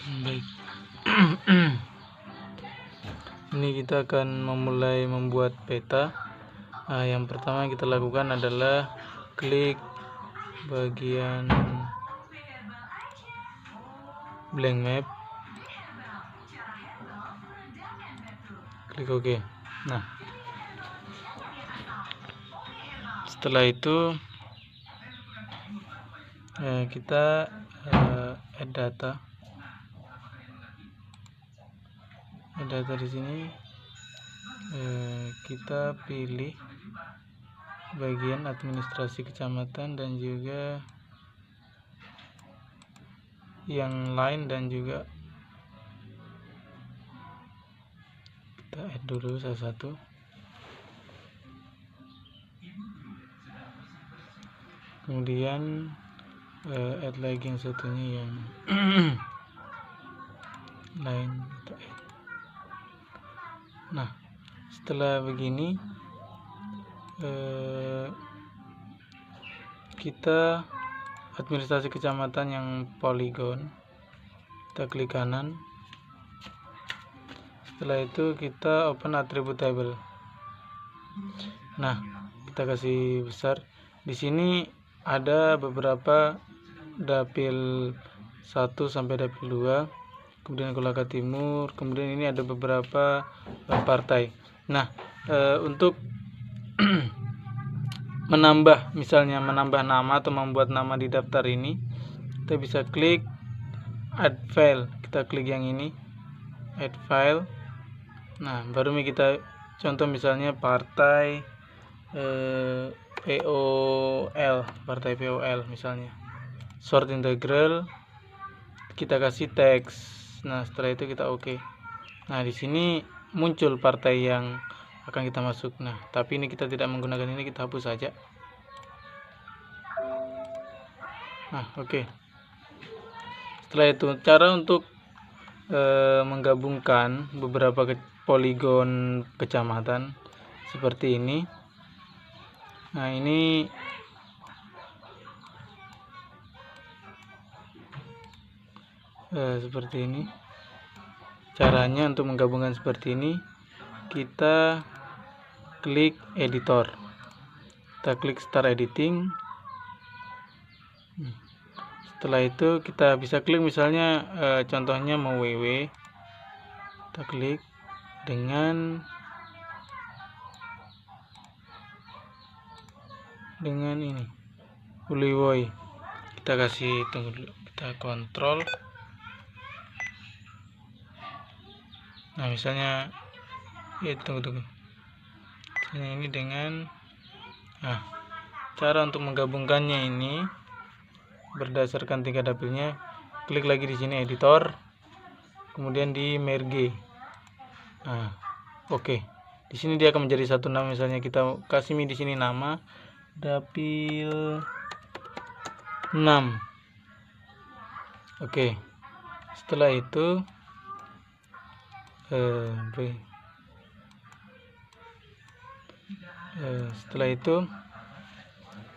Baik. Ini kita akan memulai membuat peta. Yang pertama kita lakukan adalah klik bagian blank map, klik OK. Nah, setelah itu kita add data. Data di sini kita pilih bagian administrasi kecamatan dan juga yang lain, dan juga kita add dulu satu-satu. Kemudian add lagi yang satunya yang lain kita add. Nah, setelah begini kita administrasi kecamatan yang poligon, kita klik kanan. Setelah itu kita open attribute table. Nah, kita kasih besar. Di sini ada beberapa dapil 1 sampai dapil 2, kemudian Kolaka Timur, kemudian ini ada beberapa partai. Nah, untuk misalnya menambah nama atau membuat nama di daftar ini, kita bisa klik add file. Kita klik yang ini, add file. Nah, baru kita contoh misalnya partai POL, partai POL misalnya. Sort integral, kita kasih teks. Nah, setelah itu kita OK. Nah, di sini muncul partai yang akan kita masuk. Nah, tapi ini kita tidak menggunakan ini, kita hapus saja. Nah, OK. Setelah itu cara untuk menggabungkan beberapa poligon kecamatan seperti ini. Nah, ini seperti ini caranya. Untuk menggabungkan seperti ini, kita klik editor, kita klik start editing. Setelah itu kita bisa klik misalnya contohnya mau WW, kita klik dengan ini Uliwoy. Kita kasih, tunggu dulu, kita kontrol. Nah, misalnya tunggu. Misalnya ini dengan cara untuk menggabungkannya ini berdasarkan tingkat dapilnya. Klik lagi di sini editor, kemudian di merge. Nah, OK. Di sini dia akan menjadi satu nama. Misalnya kita kasih di sini nama dapil 6. OK. Setelah itu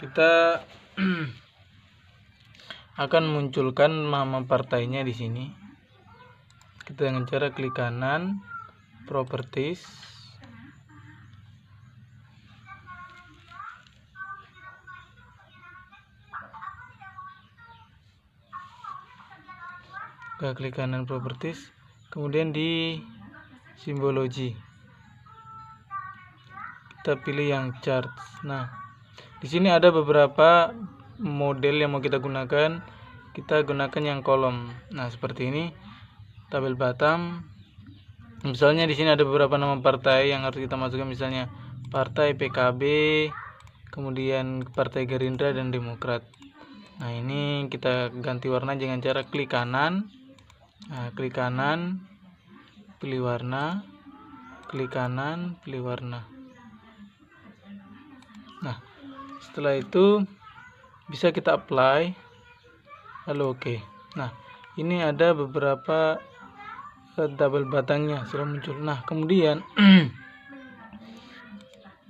kita akan munculkan nama partainya di sini. Kita dengan cara klik kanan, properties, kita klik kanan properties, kemudian di simbologi kita pilih yang chart. Nah, di sini ada beberapa model yang mau kita gunakan. Kita gunakan yang kolom. Nah, seperti ini, tabel Batam. Misalnya di sini ada beberapa nama partai yang harus kita masukkan, misalnya partai PKB, kemudian partai Gerindra dan Demokrat. Nah, ini kita ganti warna dengan cara klik kanan. Nah, klik kanan, pilih warna, klik kanan, pilih warna. Nah, setelah itu bisa kita apply, lalu OK. Nah, ini ada beberapa tabel batangnya sudah muncul. Nah, kemudian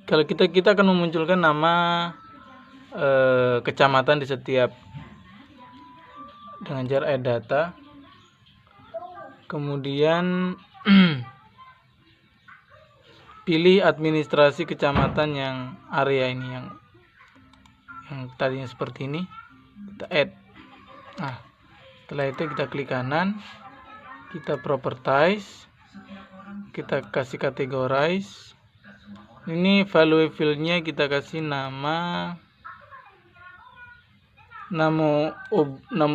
kalau kita akan memunculkan nama kecamatan di setiap, dengan cara add data. Kemudian pilih administrasi kecamatan yang area ini yang tadinya seperti ini, kita add. Nah, setelah itu kita klik kanan, kita properties, kita kasih categorize. Ini value fieldnya kita kasih nama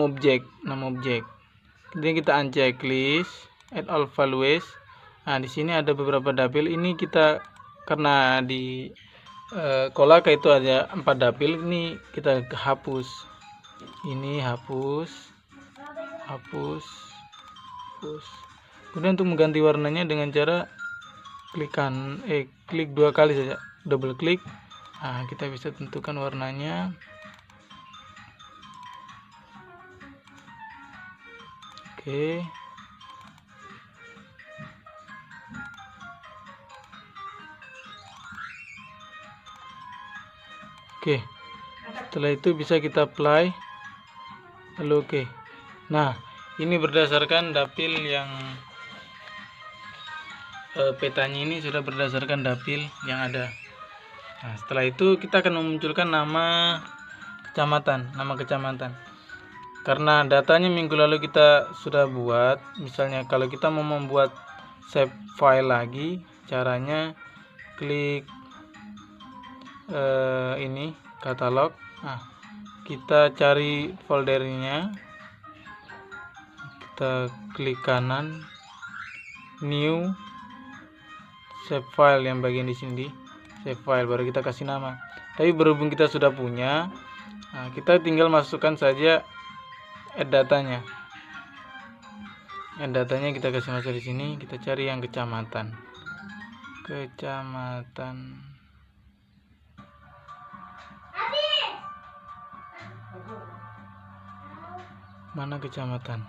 objek. Kemudian kita uncheck list, add all values. Nah, di sini ada beberapa dapil. Ini kita karena di Kolaka itu ada 4 dapil, ini kita hapus. Ini hapus. Kemudian untuk mengganti warnanya dengan cara klik 2 kali saja, double klik. Nah, kita bisa tentukan warnanya. Oke. Setelah itu bisa kita apply, lalu oke. Nah, ini berdasarkan dapil yang petanya ini sudah berdasarkan dapil yang ada. Nah, setelah itu kita akan memunculkan nama kecamatan. Karena datanya minggu lalu kita sudah buat, misalnya kalau kita mau membuat save file lagi, caranya klik ini katalog. Nah, kita cari foldernya, kita klik kanan, new, save file yang bagian di sini, save file, baru kita kasih nama. Tapi berhubung kita sudah punya, nah, kita tinggal masukkan saja add datanya. Kita kasih masuk di sini, kita cari yang kecamatan. Mana kecamatan?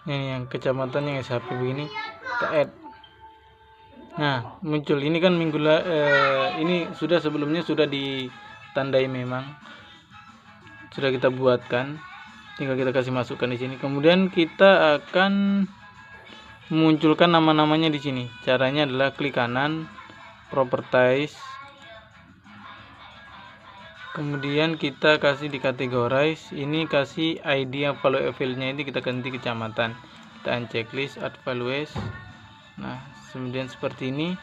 Ini yang kecamatan yang SHP begini, kita add. Nah, muncul ini kan ini sudah sebelumnya sudah ditandai, memang sudah kita buatkan, tinggal kita kasih masukkan di sini. Kemudian kita akan memunculkan nama-namanya di sini. Caranya adalah klik kanan, properties, kemudian kita kasih di categorize. Ini kasih ID yang value file-nya ini kita ganti kecamatan. Kita uncheck list, add values. Nah, kemudian seperti ini.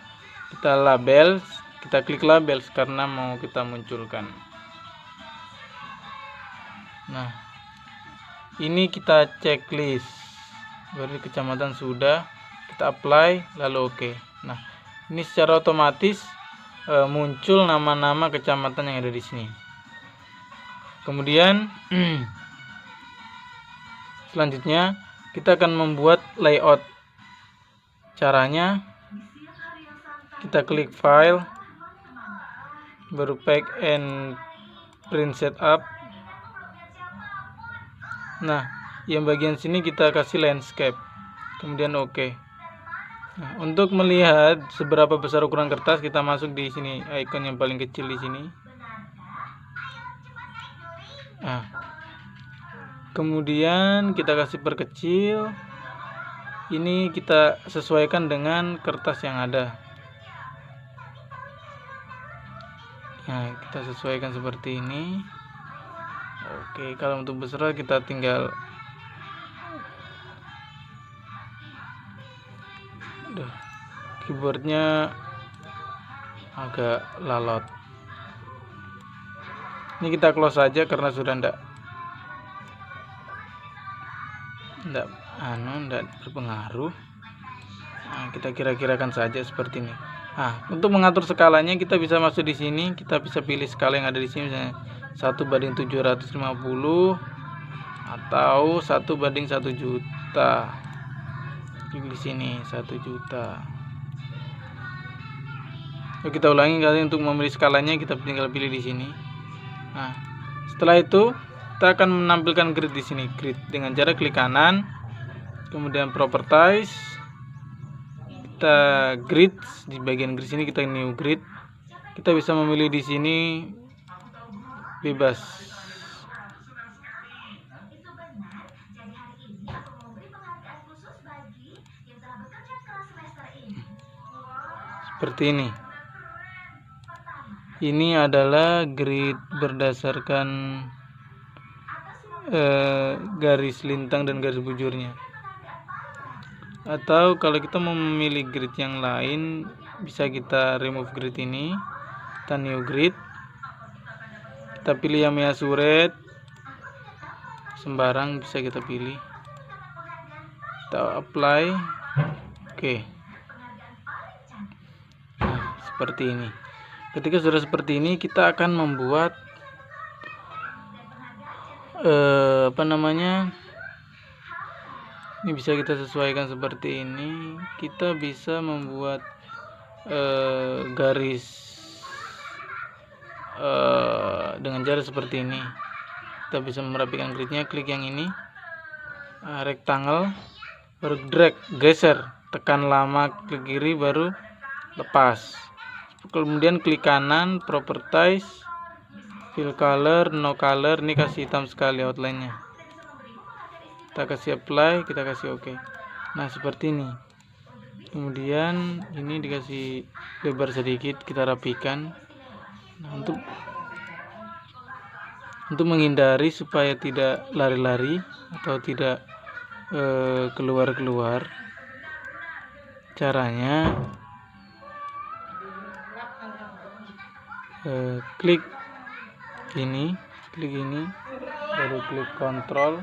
Kita label, kita klik label karena mau kita munculkan. Nah, ini kita checklist. Baru kecamatan sudah, kita apply, lalu oke. Nah, ini secara otomatis muncul nama-nama kecamatan yang ada di sini. Kemudian selanjutnya kita akan membuat layout. Caranya kita klik file, baru pack and print setup. Nah, yang bagian sini kita kasih landscape, kemudian oke. Nah, untuk melihat seberapa besar ukuran kertas, kita masuk di sini icon yang paling kecil di sini. Nah, kemudian kita kasih perkecil. Ini kita sesuaikan dengan kertas yang ada. Nah, kita sesuaikan seperti ini. Oke, kalau untuk besar kita tinggal keyboardnya agak lalot. Ini kita close saja karena sudah enggak berpengaruh. Nah, kita kira-kirakan saja seperti ini. Nah, untuk mengatur skalanya kita bisa masuk di sini, kita bisa pilih skala yang ada di sini, misalnya 1:750 atau 1:1 juta. Di sini 1 juta. Oke, kita ulangi kali untuk memilih skalanya, kita tinggal pilih di sini. Nah, setelah itu kita akan menampilkan grid di sini. Grid dengan cara klik kanan, kemudian properties, kita grid di bagian grid sini, kita new grid. Kita bisa memilih di sini bebas. seperti ini. Ini adalah grid berdasarkan garis lintang dan garis bujurnya. Atau kalau kita mau memilih grid yang lain, bisa kita remove grid ini, kita new grid, kita pilih Yamiya Suret, sembarang bisa kita pilih, kita apply. Oke. Nah, seperti ini. Ketika sudah seperti ini, kita akan membuat ini bisa kita sesuaikan seperti ini. Kita bisa membuat garis dengan cara seperti ini. Kita bisa merapikan gridnya, klik yang ini, rectangle, baru drag, geser, tekan lama, klik kiri, baru lepas. Kemudian klik kanan, properties, fill color, no color, ini kasih hitam sekali outline-nya. Kita kasih apply, kita kasih OK. Nah, seperti ini. Kemudian ini dikasih lebar sedikit, kita rapikan. Nah, untuk menghindari supaya tidak lari-lari atau tidak keluar-keluar, caranya klik ini, baru klik kontrol,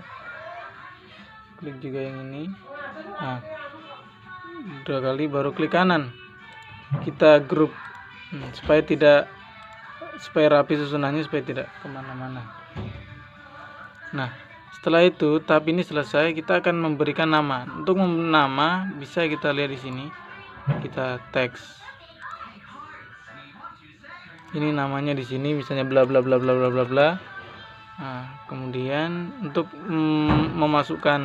klik juga yang ini. Nah, 2 kali baru klik kanan, kita grup supaya rapi susunannya, supaya tidak kemana-mana. Nah, setelah itu tahap ini selesai, kita akan memberikan nama. Untuk nama bisa kita lihat di sini, kita teks. Ini namanya di sini, misalnya bla bla bla bla bla bla bla. Nah, kemudian untuk memasukkan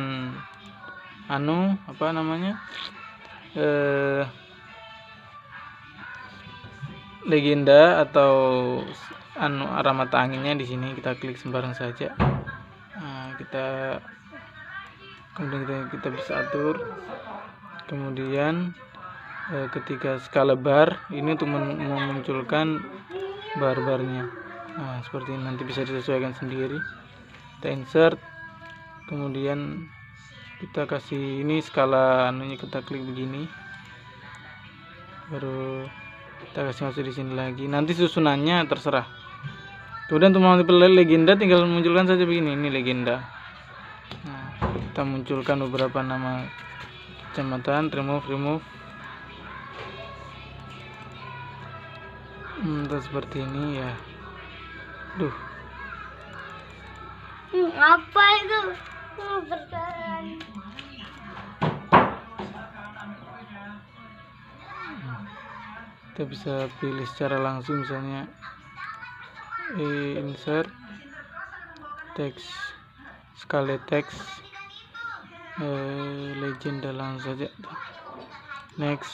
legenda atau arah mata anginnya di sini, kita klik sembarang saja. Nah, kemudian kita bisa atur. Kemudian ketika skala bar ini untuk memunculkan bar-barnya. Nah, seperti ini, nanti bisa disesuaikan sendiri. Kita insert, kemudian kita kasih ini skala kita klik begini, baru kita kasih masuk di sini lagi. Nanti susunannya terserah. Kemudian untuk memulai legenda tinggal munculkan saja begini, ini legenda. Nah, kita munculkan beberapa nama kecamatan, remove. Seperti ini ya. Apa itu? Berjalan. Kita bisa pilih secara langsung, misalnya insert teks, skala teks, legenda, langsung saja next,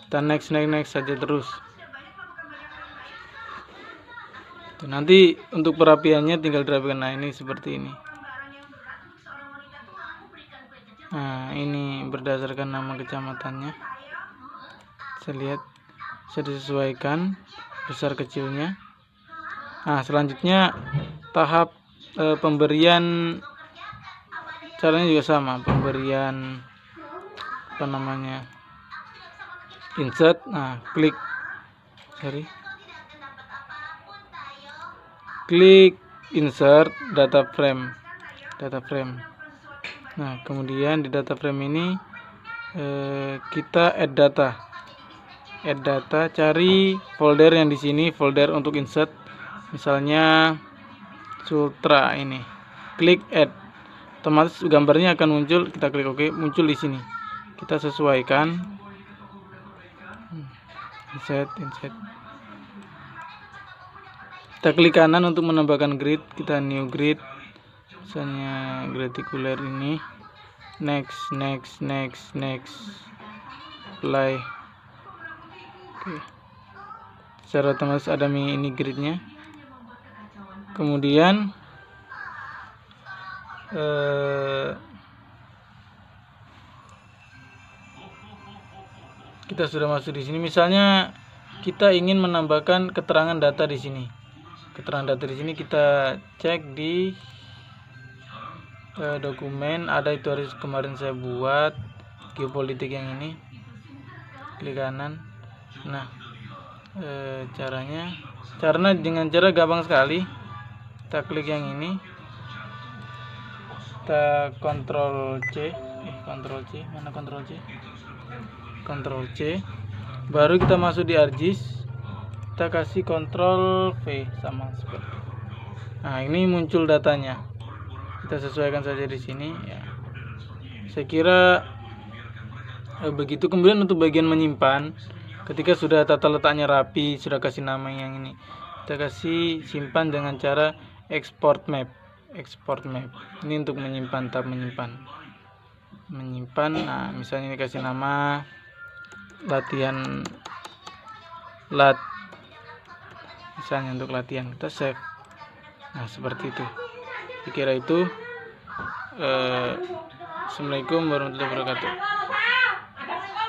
kita next saja terus. Nanti untuk perapiannya tinggal dirapikan. Nah, ini seperti ini. Nah, ini berdasarkan nama kecamatannya, saya lihat bisa disesuaikan besar kecilnya. Nah, selanjutnya tahap pemberian, caranya juga sama, pemberian insert. Nah, klik insert data frame. Nah, kemudian di data frame ini kita add data, cari folder yang di sini, folder untuk insert, misalnya Sultra ini, klik add, otomatis gambarnya akan muncul. Kita klik OK, muncul di sini. Kita sesuaikan, insert. Kita klik kanan untuk menambahkan grid, kita new grid, misalnya gradikuler ini, next, apply. Oke. Secara otomatis ada ini gridnya. Kemudian kita sudah masuk di sini. Misalnya kita ingin menambahkan keterangan data di sini. Keterangan data di sini kita cek di dokumen, ada itu harus kemarin saya buat geopolitik yang ini. Klik kanan. Nah, caranya dengan cara gampang sekali. Kita klik yang ini. Kita Ctrl C, mana Ctrl C? Ctrl C. Baru kita masuk di ArcGIS. Kita kasih Ctrl V sama seperti. Nah, ini muncul datanya. Kita sesuaikan saja di sini ya. Saya kira begitu. Kemudian untuk bagian menyimpan, ketika sudah tata letaknya rapi, sudah kasih nama yang ini, kita kasih simpan dengan cara export map. Ini untuk menyimpan, tab menyimpan. Nah, misalnya ini kasih nama latihan misalnya untuk latihan, kita save. Nah, seperti itu. Dikira itu. Assalamualaikum warahmatullahi wabarakatuh.